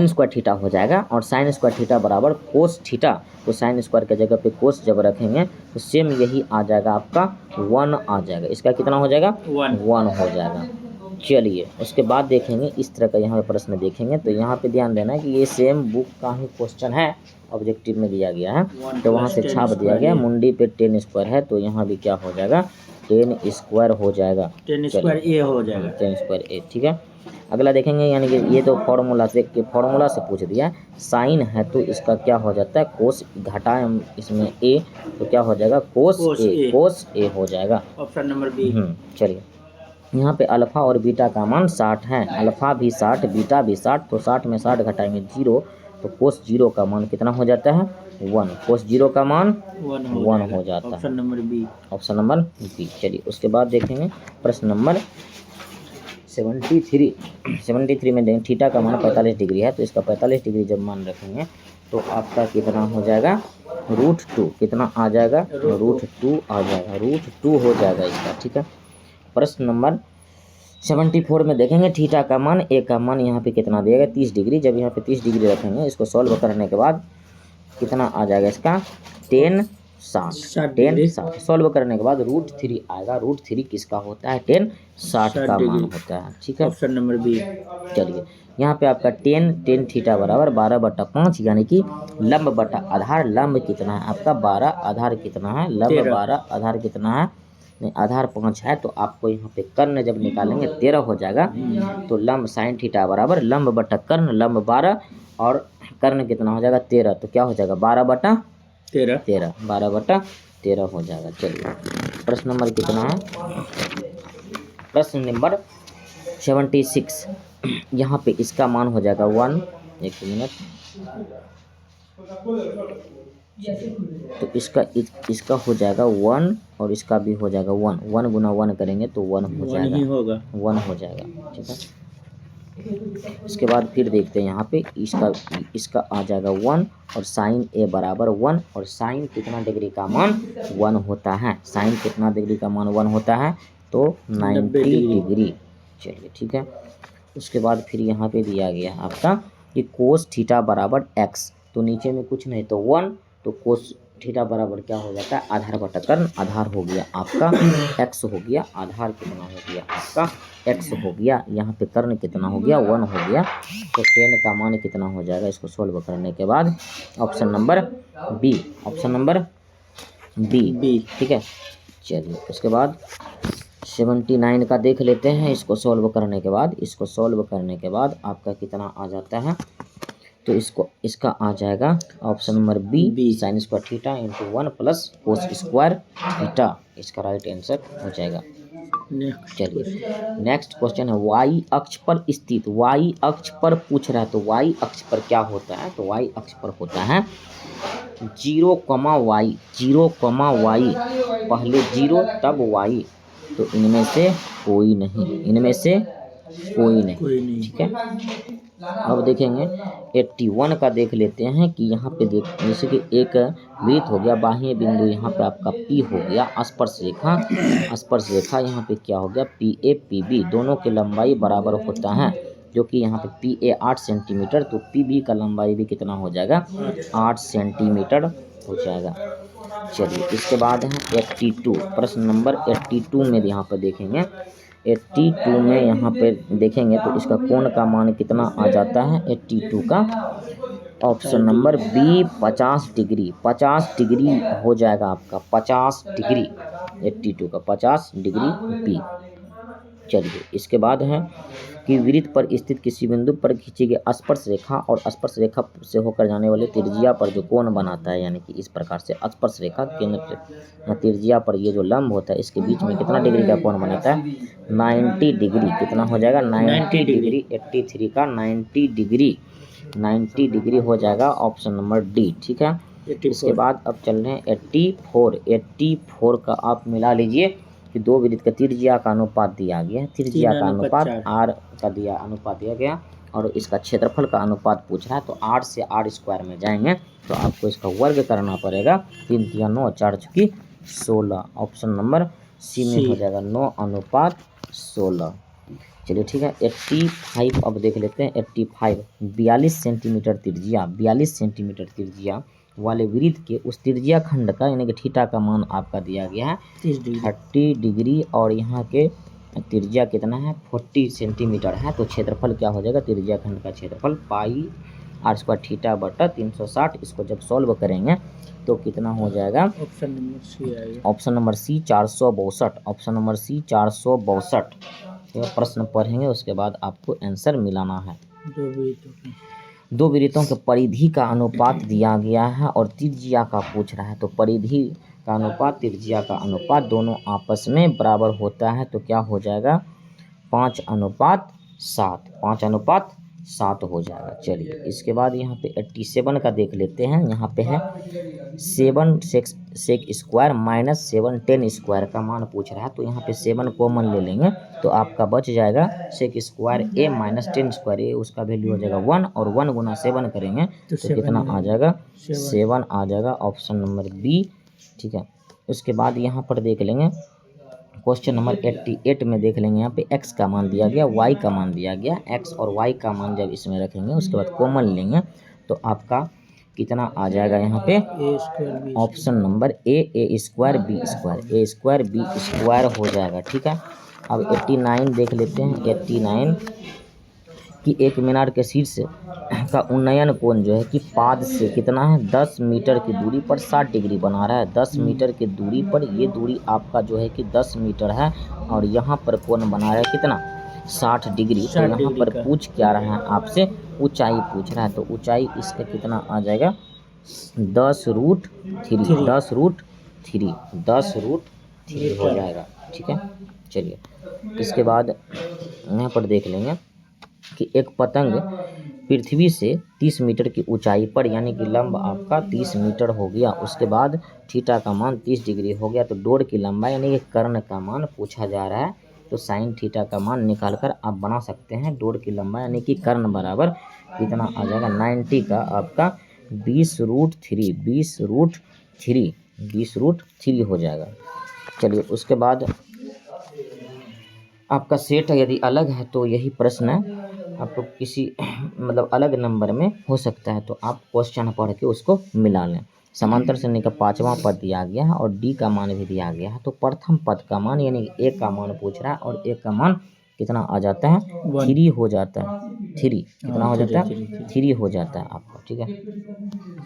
स्क्वायर थीटा हो जाएगा, और साइन स्क्वायर थीटा बराबर कोस थीटा, तो साइन स्क्वायर के जगह पे कोस जब रखेंगे तो सेम यही आ जाएगा आपका 1 आ जाएगा, इसका कितना हो जाएगा 1 हो जाएगा। चलिए उसके बाद देखेंगे इस तरह का यहाँ पे प्रश्न देखेंगे, तो यहाँ पे ध्यान देना है कि ये सेम बुक का ही क्वेश्चन है, ऑब्जेक्टिव में दिया गया है, तो वहाँ से छाप दिया गया, मुंडी पे 10 स्क्वायर है, तो यहाँ भी क्या हो जाएगा 10 स्क्वायर हो जाएगा, 10 स्क्वायर ए हो जाएगा, 10 स्क्वायर ए। ठीक है, अगला देखेंगे, यानी कि ये तो फॉर्मूला से पूछ दिया, साइन है तो इसका क्या हो जाता है, कोस घटाएं इसमें ए, तो क्या हो जाएगा कोस ए हो जाएगा, ऑप्शन नंबर बी। चलिए यहाँ पे अल्फ़ा और बीटा का मान 60 है, अल्फ़ा भी 60 बीटा भी 60, तो 60 में 60 घटाएंगे 0, तो कोस 0 का मान कितना हो जाता है 1, कोस 0 का मान 1 हो जाता है, option number B, option number B. चलिए उसके बाद देखेंगे प्रश्न नंबर 73 में देखें थीटा का मान 45 डिग्री है, तो इसका 45 डिग्री जब मान रखेंगे तो आपका कितना हो जाएगा √2, कितना आ जाएगा √2 आ जाएगा, √2 हो जाएगा इसका। ठीक है, प्रश्न नंबर 74 में देखेंगे थीटा का मान, ए का मान यहाँ पे कितना दिया गया 30 डिग्री, जब यहाँ पे 30 डिग्री रखेंगे इसको सॉल्व करने के बाद कितना आ जाएगा इसका 10 60 सॉल्व करने के बाद √3 आएगा, √3 किसका होता है 10 60 का मान होता है। ठीक है, ऑप्शन नंबर बी। चलिए यहाँ पे आपका 10 थीटा बराबर 12/5, यानी कि लंब बटा आधार, लंब कितना है आपका 12, आधार कितना है लंब 12, आधार कितना है नहीं आधार 5 है, तो आपको यहाँ पे कर्ण जब निकालेंगे 13 हो जाएगा, तो लंब साइन थीटा बराबर लंब बटा कर्ण, लंब 12 और कर्ण कितना हो जाएगा 13, तो क्या हो जाएगा 12/13, 12/13 हो जाएगा। चलिए प्रश्न नंबर कितना है, प्रश्न नंबर 76, यहाँ पे इसका मान हो जाएगा 1, एक मिनट, तो इसका हो जाएगा 1 और इसका भी हो जाएगा 1, 1 गुना 1 करेंगे तो 1 हो जाएगा, 1 हो जाएगा। ठीक है, इसके बाद फिर देखते हैं यहाँ पे इसका आ जाएगा 1 और साइन ए बराबर 1, और साइन कितना डिग्री का मान 1 होता है, साइन कितना डिग्री का मान 1 होता है, तो 90 डिग्री। चलिए ठीक है, उसके बाद फिर यहाँ पे दिया गया है आपका कि कोस थीटा बराबर x, तो नीचे में कुछ नहीं तो 1, तो कोस थीटा बराबर क्या हो जाता है आधार बटा कर्ण, आधार हो गया आपका x हो गया, आधार कितना हो गया आपका x हो गया, यहाँ पे कर्ण कितना हो गया 1 हो गया, तो 10 का मान कितना हो जाएगा, इसको सोल्व करने के बाद option number B, option number B. ठीक है, चलिए उसके बाद 79 का देख लेते हैं, इसको सॉल्व करने के बाद आपका कितना आ जाता है, तो इसका आ जाएगा option number B, sine square theta into 1 plus cos square theta, इसका राइट आंसर हो जाएगा। नेक्स्ट चलिए नेक्स्ट क्वेश्चन है वाई अक्ष पर स्थित, वाई अक्ष पर पूछ रहा है तो वाई अक्ष पर क्या होता है, तो वाई अक्ष पर होता है 0, y, पहले 0 तब y, तो इनमें से कोई नहीं, इनमें से कोई नहीं, ठीक है। अब देखेंगे 81 का देख लेते हैं कि यहाँ पे देख, जैसे कि एक वृत्त हो गया, बाह्य बिंदु यहाँ पे आपका P हो गया, स्पर्श रेखा यहाँ पे क्या हो गया PA PB, दोनों की लंबाई बराबर होता है, जो कि यहाँ पे PA 8 सेंटीमीटर, तो PB का लंबाई भी कितना हो जाएगा 8 सेंटीमीटर हो जाएगा। चलिए इसके बाद है 82, प्रश्न नंबर 82 में यहाँ पर देखेंगे 82 में यहाँ पे देखेंगे तो इसका कोण का मान कितना आ जाता है 82 का, option number B 50 degree, 50 degree हो जाएगा आपका 50 डिग्री, 82 का 50 डिग्री बी। चलिए इसके बाद है कि वृत्त पर स्थित किसी बिंदु पर खींची गई स्पर्श रेखा और स्पर्श रेखा से होकर जाने वाले त्रिज्या पर जो कोण बनाता है, यानी कि इस प्रकार से स्पर्श रेखा केंद्र त्रिज्या पर ये जो लंब होता है इसके बीच में कितना डिग्री का कोण बनाता है 90 डिग्री, कितना हो जाएगा 90 डिग्री, 83 का 90 डिग्री हो जाएगा, ऑप्शन नंबर डी, ठीक है। इसके बाद अब चल रहे हैं 84 का आप मिला लीजिए कि दो वृत्त का त्रिज्या का अनुपात दिया गया है, त्रिज्या का अनुपात r का अनुपात दिया गया और इसका क्षेत्रफल का अनुपात पूछ रहा है, तो 8 से r² में जाएंगे तो आपको इसका वर्ग करना पड़ेगा, 3 3 9 4 चुकी 16, ऑप्शन नंबर सी में हो जाएगा 9:16। चलिए ठीक है 85 अब देख लेते हैं 85, 42 सेंटीमीटर त्रिज्या वाले वृत्त के उस त्रिज्या खंड का यानी कि थीटा का मान आपका दिया गया है 30 डिग्री और यहाँ के त्रिज्या कितना है 40 सेंटीमीटर है, तो क्षेत्रफल क्या हो जाएगा त्रिज्या खंड का क्षेत्रफल पाई r² थीटा बटा 360, इसको जब सॉल्व करेंगे तो कितना हो जाएगा ऑप्शन नंबर सी आएगा, option number C 462, option number C 462। तो प्रश्न पढ़ेंगे उसके बाद आपको आंसर मिलाना है। दो वृत्तों के परिधि का अनुपात दिया गया है और त्रिज्या का पूछ रहा है, तो परिधि का अनुपात त्रिज्या का अनुपात दोनों आपस में बराबर होता है, तो क्या हो जाएगा 5:7 हो जाएगा। चलिए इसके बाद यहाँ पे 87 का देख लेते हैं, यहाँ पे है 7 sec square minus 7 tan square का मान पूछ रहा है, तो यहाँ पे 7 कॉमन ले लेंगे तो आपका बच जाएगा sec square a minus tan square a, उसका वैल्यू हो जाएगा 1 और 1 गुना 7 करेंगे तो कितना आ जाएगा 7 आ जाएगा, ऑप्शन नंबर बी, ठीक है। उसके बाद यहाँ पर देख लेंगे क्वेश्चन नंबर 88 में देख लेंगे, यहाँ पे x का मान दिया गया, y का मान दिया गया, x और y का मान जब इसमें रखेंगे उसके बाद कॉमन लेंगे तो आपका कितना आ जाएगा यहाँ पे option number a square b square हो जाएगा, ठीक है। अब 89 देख लेते हैं 89 कि एक मीनार के शीर्ष का उन्नयन कोण जो है कि पाद से कितना है 10 मीटर की दूरी पर 60 डिग्री बना रहा है, 10 मीटर की दूरी पर, ये दूरी आपका जो है कि 10 मीटर है और यहाँ पर कोण बना रहा है कितना 60 डिग्री, तो यहाँ पर पूछ क्या रहा है आपसे ऊंचाई पूछ रहा है, तो ऊंचाई इसका कितना आ जाएगा 10√3 हो जाएगा, ठीक है। चलिए इसके बाद यहाँ पर देख लेंगे कि एक पतंग पृथ्वी से 30 मीटर की ऊंचाई पर, यानी कि लंब आपका 30 मीटर हो गया, उसके बाद थीटा का मान 30 डिग्री हो गया, तो डोर की लंबाई यानी कि कर्ण का मान पूछा जा रहा है, तो साइन थीटा का मान निकालकर आप बना सकते हैं डोर की लंबाई यानी कि कर्ण बराबर कितना आ जाएगा 90 का आपका 20√3 हो जाएगा। चलिए उसके बाद आपका सेट यदि अलग है तो यही प्रश्न आपको किसी मतलब अलग नंबर में हो सकता है, तो आप क्वेश्चन पढ़ के उसको मिला लें। समांतर श्रेणी का 5वां पद दिया गया है और डी का मान भी दिया गया है, तो प्रथम पद का मान यानी ए का मान पूछ रहा है और ए का मान कितना आ जाता है 3 हो जाता है, 3 कितना हो जाता है 3 हो जाता है आपका, ठीक है।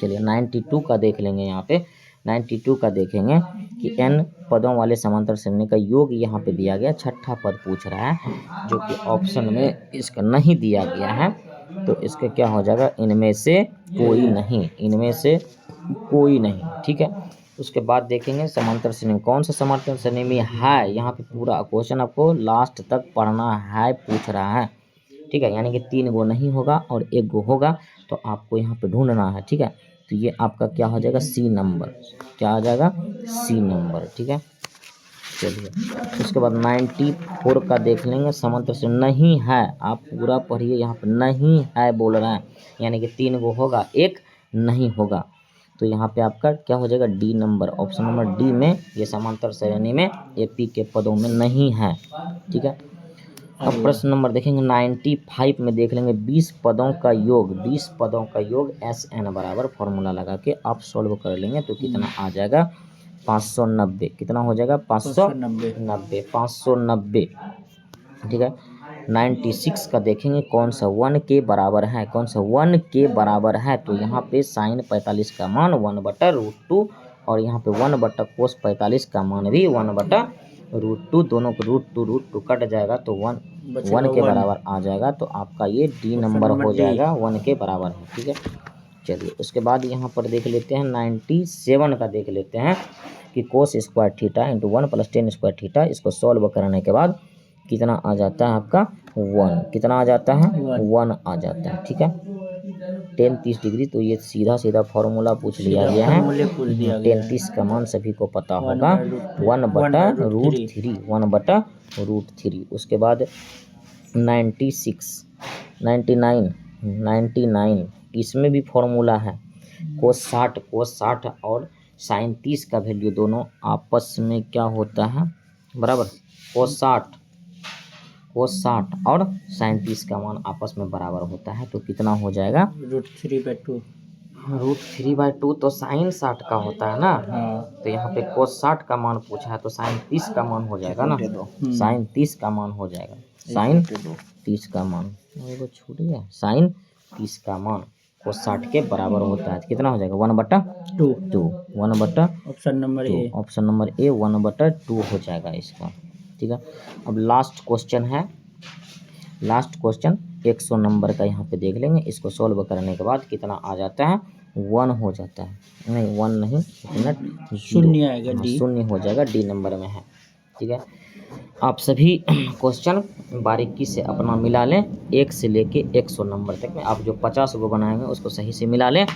चलिए 92 का देख लेंगे, यहाँ पे 92 का देखेंगे कि n पदों वाले समांतर श्रेणी का योग यहाँ पे दिया गया, छठा पद पूछ रहा है जो कि ऑप्शन में इसका नहीं दिया गया है, तो इसका क्या हो जाएगा इनमें से कोई नहीं, ठीक है। उसके बाद देखेंगे समांतर श्रेणी कौन सा समांतर श्रेणी में है। यहाँ पे पूरा क्वेश्चन आपको लास्ट तक पढ़ना है, पूछ रहा है, ठीक है। यानी कि 3 गो नहीं होगा और 1 गो होगा, तो आपको यहाँ पे ढूंढना है, ठीक है। तो ये आपका क्या हो जाएगा, सी नंबर, क्या आ जाएगा, सी नंबर, ठीक है। चलिए उसके बाद 94 का देख लेंगे, समांतर श्रेणी नहीं है, आप पूरा पढ़िए, यहाँ पे नहीं है बोल रहे हैं, यानी कि 3 गो होगा, 1 नहीं होगा, तो यहाँ पे आपका क्या हो जाएगा, D number, option number D में ये समांतर श्रेणी में एपी के पदों में नहीं है, ठीक है। अब प्रश्न नंबर देखेंगे 95 में देख लेंगे 20 पदों का योग, 20 पदों का योग SN बराबर फॉर्मूला लगा के आप सॉल्व कर लेंगे तो कितना आ जाएगा, 590, कितना हो जाएगा, 590, ठीक है। 96 का देखेंगे कौन सा 1 के बराबर है, कौन सा 1 के बराबर है, तो यहाँ पे साइन 45 का मान 1/√2 और यहाँ पे 1/cos 45 का मान भी 1/√2, दोनों को √2 कट जाएगा तो 1 के बराबर आ जाएगा, तो आपका ये डी नंबर हो जाएगा, 1 के बराबर है, ठीक है। चलिए उसके बाद यहाँ पर देख लेते हैं 97 का देख लेते हैं कि cos square theta into 1 + tan square theta, इसको सॉल्व करने के बाद कितना आ जाता है आपका 1, कितना आ जाता है 1 आ जाता है, ठीक है। tan 30 डिग्री, तो ये सीधा सीधा फॉर्मूला पूछ लिया गया है, tan 30 का मान सभी को पता होगा 1/√3, 1/√3। उसके बाद 96, 99 इसमें भी फॉर्मूला है, cos 60 और sin 30 का वैल्यू दोनों आपस में क्या होता है, बराबर, cos 60 और sin 30 का मान आपस में बराबर होता है, तो कितना हो जाएगा, √3/2, √3/2 तो sin 60 का होता है ना, तो यहाँ पे cos 60 का मान पूछा है तो sin 30 का मान हो जाएगा ना, sin 30 का मान हो जाएगा, sin 30 का मान, वो छूट गया, sin 30 का मान cos 60 के बराबर होता है, कितना हो जाएगा 1/2, 1/2, option number A, option number A 1/2 हो जाएगा इसका, ठीक है। अब लास्ट क्वेश्चन है, लास्ट क्वेश्चन 100 नंबर का यहाँ पे देख लेंगे, इसको सॉल्व करने के बाद कितना आ जाता है, 1 हो जाता है, नहीं 1 नहीं, शून्य आएगा, डी शून्य हो जाएगा, डी नंबर में है, ठीक है। आप सभी क्वेश्चन बारीकी से अपना मिला लें, 1 से लेके 100 नंबर तक में, आप जो 50 को बनाएंगे उसको सही से मिला लें,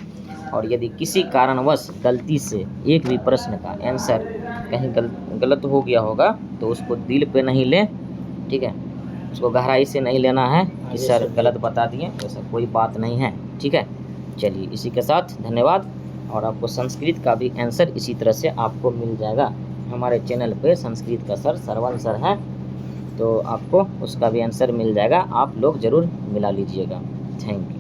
और यदि किसी कारणवश गलती से एक भी प्रश्न का आंसर कहीं गलत हो गया होगा तो उसको दिल पे नहीं लें, ठीक है, उसको गहराई से नहीं लेना है कि सर गलत बता दिए, ऐसा कोई बात नहीं है, ठीक है। चलिए इसी के साथ धन्यवाद, और आपको संस्कृत का भी आंसर इसी तरह से आपको मिल जाएगा, हमारे चैनल पे संस्कृत का सर सरवन सर है, तो आपको उसका भी आंसर मिल जाएगा, आप लोग ज़रूर मिला लीजिएगा। Thank you.